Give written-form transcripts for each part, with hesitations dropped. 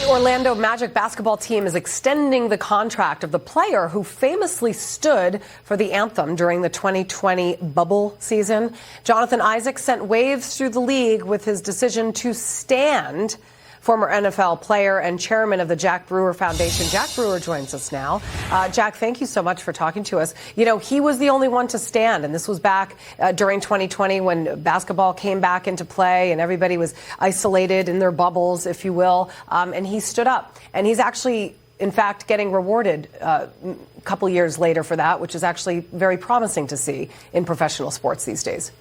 Orlando Magic basketball team is extending the contract of the player who famously stood for the anthem during the 2020 bubble season. Jonathan Isaac sent waves through the league with his decision to stand. Former NFL player and chairman of the Jack Brewer Foundation, Jack Brewer, joins us now. Jack, thank you so much for talking to us. You know, he was the only one to stand, and this was back during 2020 when basketball came back into play and everybody was isolated in their bubbles, if you will, and he stood up. And he's actually, in fact, getting rewarded a couple years later for that, which is actually very promising to see in professional sports these days.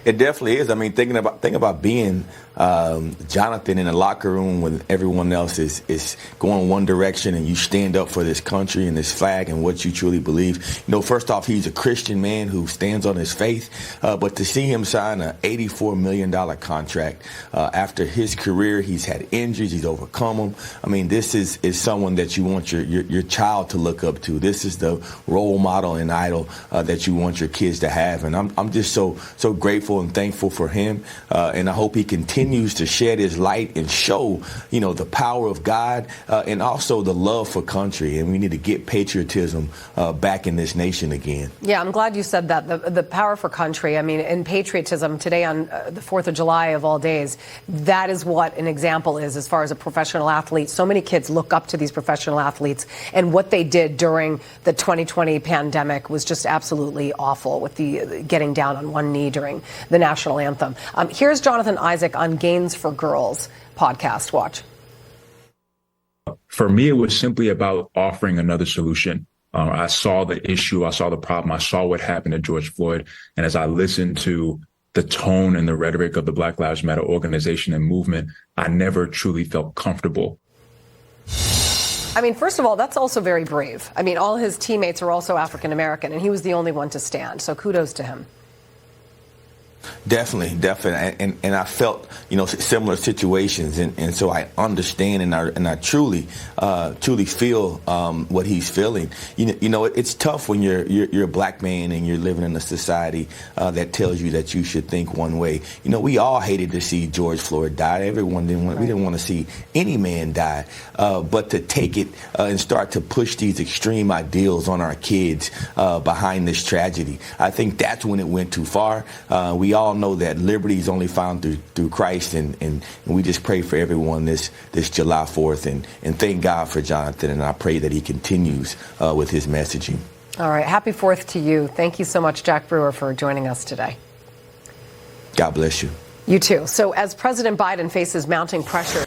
It definitely is. I mean, think about being Jonathan in the locker room when everyone else is going one direction, and you stand up for this country and this flag and what you truly believe. You know, first off, he's a Christian man who stands on his faith. But to see him sign an $84 million contract after his career, he's had injuries, he's overcome them. I mean, this is someone that you want your child to look up to. This is the role model and idol that you want your kids to have. And I'm just so grateful and thankful for him, and I hope he continues to shed his light and show, you know, the power of God and also the love for country. And we need to get patriotism back in this nation again. Yeah, I'm glad you said that. The power for country. I mean, in patriotism today on the 4th of July of all days, that is what an example is as far as a professional athlete. So many kids look up to these professional athletes, and what they did during the 2020 pandemic was just absolutely awful, with the getting down on one knee during the national anthem. Here's Jonathan Isaac on Gains for Girls podcast. Watch. For me, it was simply about offering another solution. I saw the issue. I saw the problem. I saw what happened to George Floyd. And as I listened to the tone and the rhetoric of the Black Lives Matter organization and movement, I never truly felt comfortable. I mean, first of all, that's also very brave. I mean, all his teammates are also African American, and he was the only one to stand. So kudos to him. Definitely. And I felt, you know, similar situations. And so I understand and I truly feel what he's feeling. You know, it's tough when you're a black man and you're living in a society that tells you that you should think one way. You know, we all hated to see George Floyd die. Everyone we didn't want to see any man die. But to take it and start to push these extreme ideals on our kids behind this tragedy, I think that's when it went too far. We all know that liberty is only found through Christ, and we just pray for everyone this July 4th, and thank God for Jonathan, and I pray that he continues with his messaging. All right. Happy 4th to you. Thank you so much, Jack Brewer, for joining us today. God bless you. You too. So as President Biden faces mounting pressure